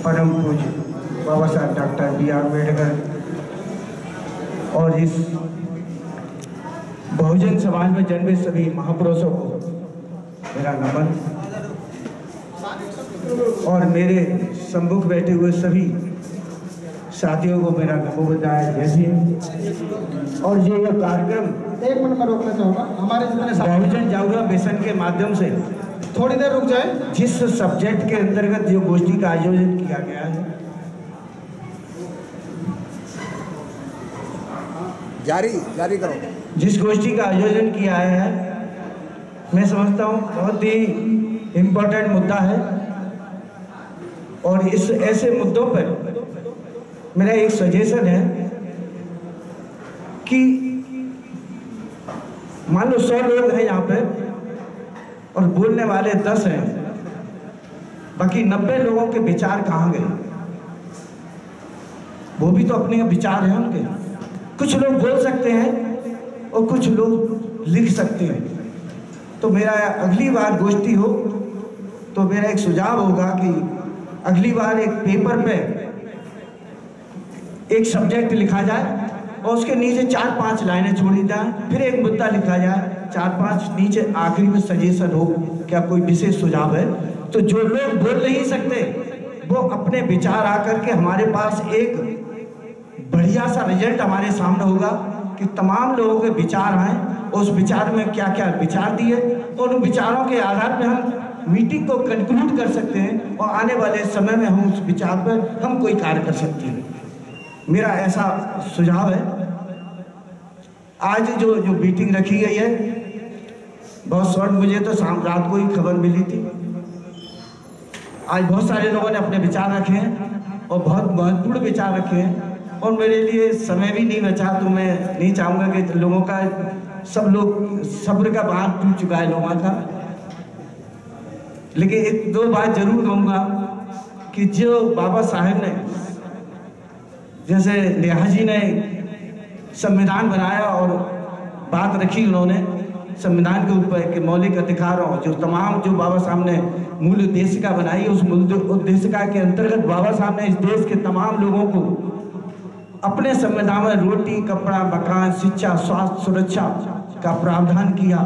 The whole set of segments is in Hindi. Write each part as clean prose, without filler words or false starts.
परम पूज्य बाबा साहब डॉक्टर बी आर अम्बेडकर और इस बहुजन समाज में जन्मे सभी महापुरुषों को मेरा नमन और मेरे सम्मुख बैठे हुए सभी साथियों को मेरा नमो बताया जैसे। और ये कार्यक्रम 1 मिनट में रोकना चाहूँगा। हमारे जितने बहुजन जागरण मिशन के माध्यम से थोड़ी देर रुक जाए। जिस सब्जेक्ट के अंतर्गत जो गोष्ठी का आयोजन किया गया है, जारी करो। जिस गोष्ठी का आयोजन किया है, मैं समझता हूँ बहुत ही इम्पोर्टेंट मुद्दा है। और इस ऐसे मुद्दों पर मेरा एक सजेशन है कि मान लो 100 लोग हैं यहाँ पे और बोलने वाले 10 हैं, बाकी 90 लोगों के विचार कहाँ गए? वो भी तो अपने विचार हैं उनके। कुछ लोग बोल सकते हैं और कुछ लोग लिख सकते हैं। तो मेरा अगली बार गोष्ठी हो तो मेरा एक सुझाव होगा कि अगली बार एक पेपर पे एक सब्जेक्ट लिखा जाए और उसके नीचे 4-5 लाइनें छोड़ी जाए, फिर एक मुद्दा लिखा जाए, 4-5 नीचे आखिरी में सजेशन हो, क्या कोई विशेष सुझाव है? तो जो लोग बोल नहीं सकते वो अपने विचार आकर के हमारे पास एक बढ़िया सा रिजल्ट हमारे सामने होगा कि तमाम लोगों के विचार आए, उस विचार में क्या क्या विचार दिए और उन विचारों के आधार पर हम मीटिंग को कंक्लूड कर सकते हैं और आने वाले समय में हम उस विचार पर हम कोई कार्य कर सकते हैं। मेरा ऐसा सुझाव है। आज जो मीटिंग रखी गई है बहुत शॉर्ट, मुझे तो रात को ही खबर मिली थी। आज बहुत सारे लोगों ने अपने विचार रखे हैं और बहुत महत्वपूर्ण विचार रखे हैं और मेरे लिए समय भी नहीं बचा, तो मैं नहीं चाहूँगा कि लोगों का सब लोग सब्र का बांध टूट चुका है लोगों का। लेकिन 1-2 बात जरूर कहूँगा कि जो बाबा साहेब ने, जैसे नेहा जी ने संविधान बनाया और बात रखी उन्होंने संविधान के ऊपर के मौलिक अधिकारों, जो तमाम जो बाबा साहब ने मूल उद्देशिका बनाई, उस मूल उद्देशिका के अंतर्गत बाबा साहब ने इस देश के तमाम लोगों को अपने संविधान में रोटी, कपड़ा, मकान, शिक्षा, स्वास्थ्य, सुरक्षा का प्रावधान किया।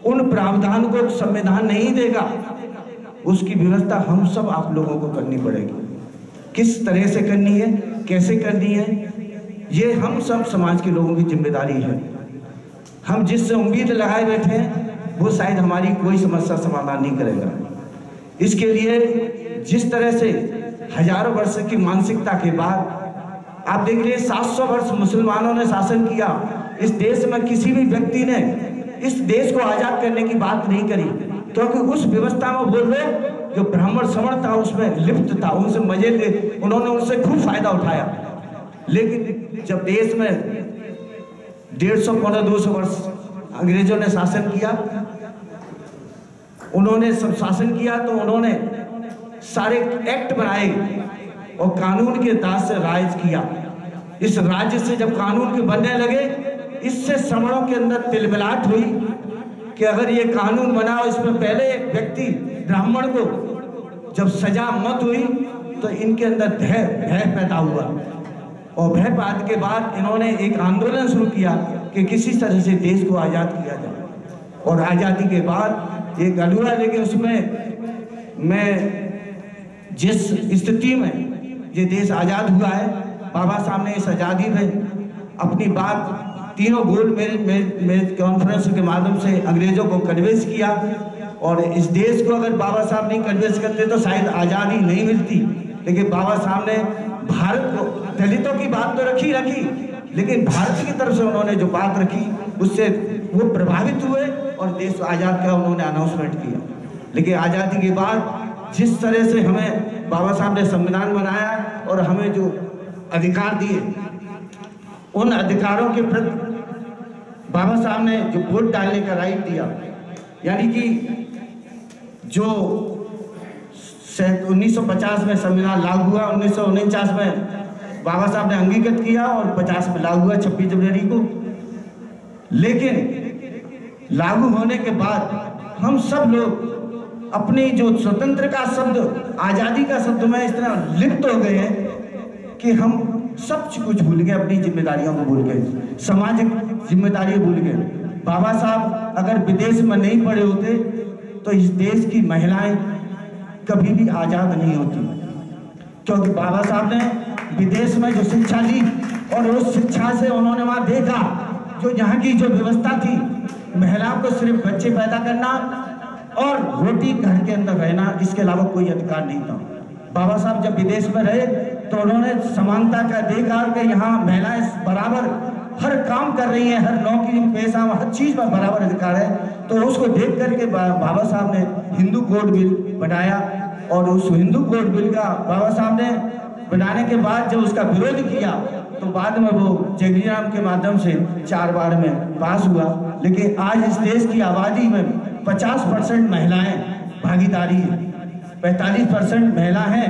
उन प्रावधान को संविधान नहीं देगा, उसकी व्यवस्था हम सब आप लोगों को करनी पड़ेगी। किस तरह से करनी है, कैसे करनी है, ये हम सब समाज के लोगों की जिम्मेदारी है। हम जिससे उम्मीद लगाए बैठे हैं वो शायद हमारी कोई समस्या समाधान नहीं करेगा। इसके लिए जिस तरह से हजारों वर्ष की मानसिकता के बाद आप देख लीजिए 700 वर्ष मुसलमानों ने शासन किया इस देश में, किसी भी व्यक्ति ने इस देश को आजाद करने की बात नहीं करी, क्योंकि उस व्यवस्था में वो लोग जो ब्राह्मण श्रवण था उसमें लिप्त था, उनसे मजे ले, उन्होंने उनसे खूब फायदा उठाया। लेकिन जब देश में 150-200 वर्ष अंग्रेजों ने शासन किया, उन्होंने सब शासन किया तो उन्होंने सारे एक्ट बनाए और कानून के दास से राज किया। इस राज्य से जब कानून के बनने लगे, इससे श्रमणों के अंदर तिलमिलाट हुई कि अगर ये कानून बना और इसमें पहले एक व्यक्ति ब्राह्मण को जब सजा मत हुई तो इनके अंदर भय पैदा हुआ और भय पैदा के बाद इन्होंने एक आंदोलन शुरू किया कि किसी तरह से देश को आज़ाद किया जाए। और आज़ादी के बाद एक अधूरा, लेकिन उसमें मैं जिस स्थिति में ये देश आज़ाद हुआ है, बाबा साहब ने इस आज़ादी में अपनी बात तीनों गोल मेरे कॉन्फ्रेंस के माध्यम से अंग्रेजों को कन्विंस किया। और इस देश को अगर बाबा साहब नहीं कन्विंस करते तो शायद आज़ादी नहीं मिलती। लेकिन बाबा साहब ने भारत को, दलितों की बात तो रखी, लेकिन भारत की तरफ से उन्होंने जो बात रखी उससे वो प्रभावित हुए और देश आज़ाद का उन्होंने अनाउंसमेंट किया। लेकिन आज़ादी के बाद जिस तरह से हमें बाबा साहब ने संविधान बनाया और हमें जो अधिकार दिए, उन अधिकारों के प्रति बाबा साहब ने जो वोट डालने का राइट दिया, यानी कि जो 1950 में संविधान लागू हुआ, 1949 में बाबा साहब ने अंगीकृत किया और 50 में लागू हुआ 26 जनवरी को। लेकिन लागू होने के बाद हम सब लोग अपनी जो स्वतंत्र का शब्द, आजादी का शब्द में इस तरह लिप्त हो गए हैं कि हम सब कुछ भूल गए, अपनी जिम्मेदारियों को भूल गए, सामाजिक जिम्मेदारी भूल गए। बाबा साहब अगर विदेश में नहीं पढ़े होते तो इस देश की महिलाएं कभी भी आजाद नहीं होती, क्योंकि बाबा साहब ने विदेश में जो शिक्षा ली और उस शिक्षा से उन्होंने वहां देखा जो यहाँ की जो व्यवस्था थी, महिलाओं को सिर्फ बच्चे पैदा करना और रोटी घर के अंदर रहना, इसके अलावा कोई अधिकार नहीं था। बाबा साहब जब विदेश में रहे तो उन्होंने समानता का देखा कि यहाँ महिलाएं बराबर हर काम कर रही हैं, हर नौकरी पेशा हर चीज में बराबर अधिकार है। तो उसको देख करके बाबा साहब ने हिंदू कोड बिल बनाया और उस हिंदू कोड बिल का बाबा साहब ने बनाने के बाद जब उसका विरोध किया तो बाद में वो जगजीराम के माध्यम से 4 बार में पास हुआ। लेकिन आज इस देश की आबादी में 50% महिलाएं भागीदारी है, 45% महिला हैं,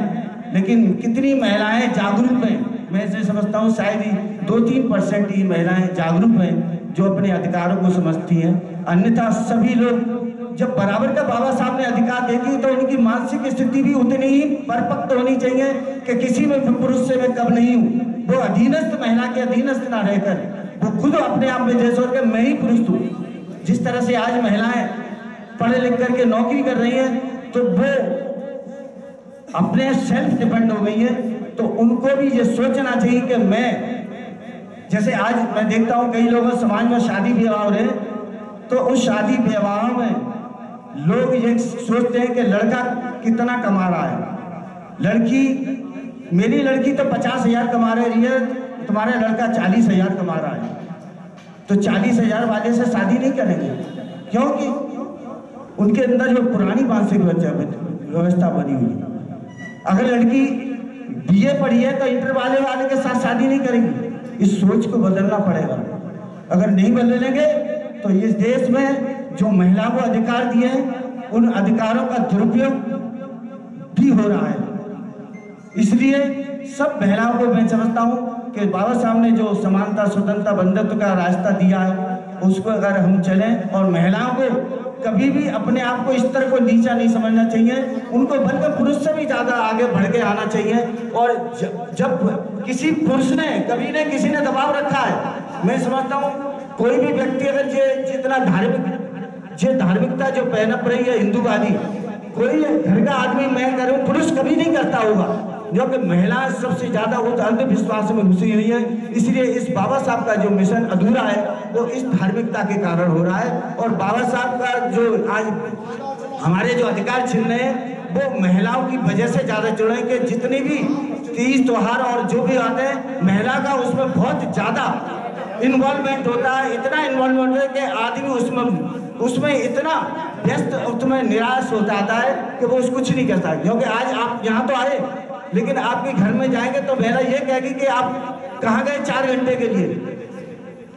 लेकिन कितनी महिलाएं जागरूक हैं? मैं ऐसे समझता हूँ शायद ही 2-3% ही महिलाएं जागरूक हैं जो अपने अधिकारों को समझती हैं। अन्यथा सभी लोग जब बराबर का बाबा साहब ने अधिकार दे दी तो उनकी मानसिक स्थिति भी उतनी ही परिपक्व होनी चाहिए कि किसी में पुरुष से मैं कम नहीं हूँ। वो अधीनस्थ महिला के अधीनस्थ ना रहकर वो खुद अपने आप में जैसे कि मैं ही पुरुष हूँ। जिस तरह से आज महिलाएं पढ़े लिख करके नौकरी कर रही हैं तो वो अपने सेल्फ डिपेंड हो गई है। तो उनको भी ये सोचना चाहिए कि मैं, जैसे आज मैं देखता हूँ कई लोगों समाज में शादी विवाह हो रहे हैं तो उस शादी विवाह में लोग ये सोचते हैं कि लड़का कितना कमा रहा है, लड़की, मेरी लड़की तो 50,000 कमा रही है, तुम्हारा लड़का 40,000 कमा रहा है, तो 40,000 वाले से शादी नहीं करेंगे, क्योंकि उनके अंदर जो पुरानी मानसिक व्यवस्था बनी हुई है। अगर लड़की BA पढ़ी है तो इंटर वाले के साथ शादी नहीं करेंगी। इस सोच को बदलना पड़ेगा। अगर नहीं बदलेंगे तो इस देश में जो महिलाओं को अधिकार दिए हैं उन अधिकारों का दुरुपयोग भी हो रहा है। इसलिए सब महिलाओं को मैं समझता हूँ कि बाबा साहब ने जो समानता, स्वतंत्रता, बंधुत्व का रास्ता दिया है उसको अगर हम चलें और महिलाओं को कभी भी अपने आप को स्तर को नीचा नहीं समझना चाहिए, उनको बल्कि पुरुष से भी ज्यादा आगे बढ़ के आना चाहिए। और जब किसी पुरुष ने कभी ने किसी ने दबाव रखा है, मैं समझता हूँ कोई भी व्यक्ति अगर जितना धार्मिकता जो पहनप रही है हिंदूवादी, कोई घर का आदमी मैं करूँ पुरुष कभी नहीं करता होगा, क्योंकि महिला सबसे ज्यादा वो अंधविश्वास में घुसी हुई है। इसलिए इस बाबा साहब का जो मिशन अधूरा है वो इस धार्मिकता के कारण हो रहा है। और बाबा साहब का जो आज हमारे जो अधिकार छीन रहे हैं वो महिलाओं की वजह से ज्यादा जुड़े हैं कि जितने भी तीज त्योहार और जो भी आते हैं महिला का उसमें बहुत ज्यादा इन्वॉल्वमेंट होता है, इतना इन्वॉल्वमेंट है कि आदमी उसमें इतना व्यस्त, उसमें निराश हो जाता है कि वो कुछ नहीं करता। क्योंकि आज आप यहाँ तो आए लेकिन आपके घर में जाएंगे तो महिला ये कहेगी कि आप कहाँ गए 4 घंटे के लिए,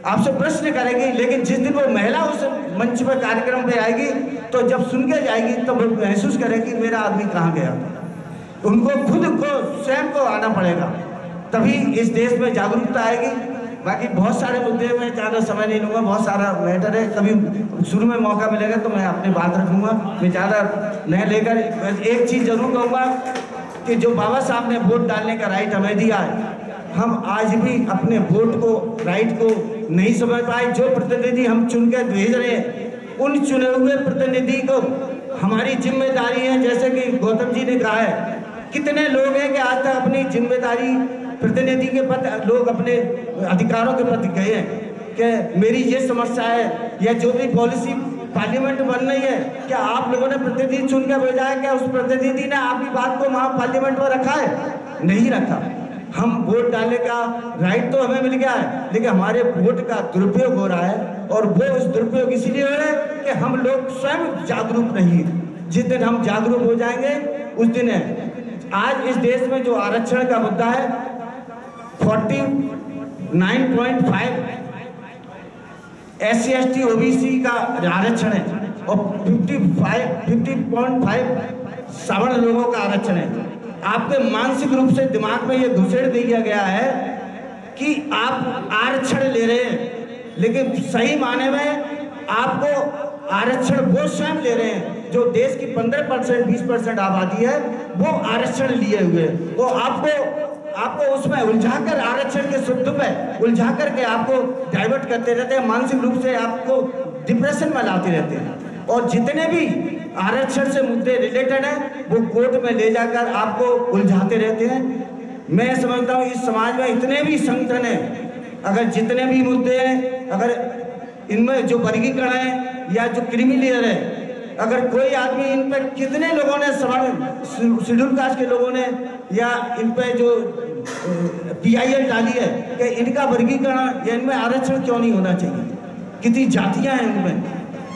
आपसे प्रश्न करेगी। लेकिन जिस दिन वो महिला उस मंच पर कार्यक्रम पे आएगी तो जब सुन के जाएगी तो वो महसूस करेगी मेरा आदमी कहाँ गया। उनको खुद को स्वयं को आना पड़ेगा, तभी इस देश में जागरूकता आएगी। बाकी बहुत सारे मुद्दे में ज़्यादा समय नहीं लूँगा, बहुत सारा मैटर है, कभी शुरू में मौका मिलेगा तो मैं अपनी बात रखूँगा, मैं ज़्यादा नहीं लेकर। एक चीज़ जरूर कहूँगा कि जो बाबा साहब ने वोट डालने का राइट हमें दिया है, हम आज भी अपने वोट को, राइट को नहीं समझ पाए। जो प्रतिनिधि हम चुन के भेज रहे हैं उन चुने हुए प्रतिनिधि को हमारी जिम्मेदारी है, जैसे कि गौतम जी ने कहा है, कितने लोग हैं कि आज तक अपनी जिम्मेदारी प्रतिनिधि के प्रति लोग अपने अधिकारों के प्रति गए हैं कि मेरी ये समस्या है या जो भी पॉलिसी पार्लियामेंट बन रही है, क्या आप लोगों ने प्रतिनिधि चुन के भेजा है? क्या उस प्रतिनिधि ने आपकी बात को वहाँ पार्लियामेंट में रखा है? नहीं रखा। हम वोट डालने का राइट तो हमें मिल गया है, लेकिन हमारे वोट का दुरुपयोग हो रहा है। और वो उस दुरुपयोग इसीलिए हो रहा है कि हम लोग स्वयं जागरूक नहीं है। जिस दिन हम जागरूक हो जाएंगे उस दिन है। आज इस देश में जो आरक्षण का मुद्दा है 49.5 SC/ST OBC का आरक्षण है और 50.5 सवर्ण लोगों का आरक्षण है। आपके मानसिक रूप से दिमाग में ये घुसेड़ दिया गया है कि आप आरक्षण ले रहे हैं, लेकिन सही माने में आपको आरक्षण वो स्वयं ले रहे हैं जो देश की 15% 20% आबादी है वो आरक्षण लिए हुए है। तो आपको उसमें उलझाकर आरक्षण के शुद्ध में उलझा करके आपको डाइवर्ट करते रहते हैं, मानसिक रूप से आपको डिप्रेशन में लाते रहते हैं। और जितने भी आरक्षण से मुद्दे रिलेटेड हैं वो कोर्ट में ले जाकर आपको उलझाते रहते हैं। मैं समझता हूँ इस समाज में इतने भी संगठन हैं, अगर जितने भी मुद्दे हैं, अगर इनमें जो वर्गीकरण है या जो क्रिमिनल है, अगर कोई आदमी इन पे कितने लोगों ने शेड्यूल कास्ट के लोगों ने या इन पे जो PIL डाली है कि इनका वर्गीकरण या इनमें आरक्षण क्यों नहीं होना चाहिए, कितनी जातियां हैं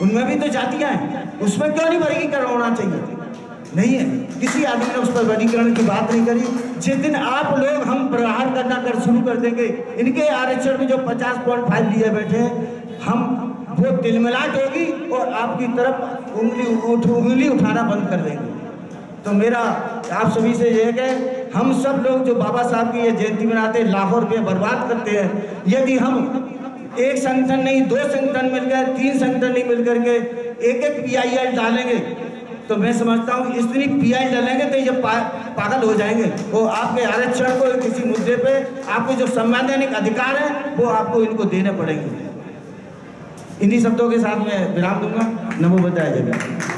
उनमें भी तो जातियां हैं, उसमें क्यों नहीं वर्गीकरण होना चाहिए? नहीं है, किसी आदमी ने उस पर वर्गीकरण की बात नहीं करी। जिस दिन आप लोग हम प्रहार करना कर शुरू कर देंगे इनके आरक्षण में जो 50.5 लिए बैठे हैं, हम वो तिलमिलाट होगी और आपकी तरफ उंगली उठाना बंद कर देंगे। तो मेरा आप सभी से यह है कि हम सब लोग जो बाबा साहब की ये जयंती मनाते हैं, लाखों रुपये बर्बाद करते हैं, यदि हम एक संगठन नहीं, 2 संगठन मिलकर, 3 संगठन नहीं मिलकर के एक PIL डालेंगे तो मैं समझता हूँ इतनी PIL डालेंगे तो ये पागल हो जाएंगे। वो आपके आरक्षण को किसी मुद्दे पे आपके जो संवैधानिक अधिकार है वो आपको इनको देने पड़ेंगे। इन्हीं शब्दों के साथ मैं विराम दूंगा। नमो बुद्धाय जय।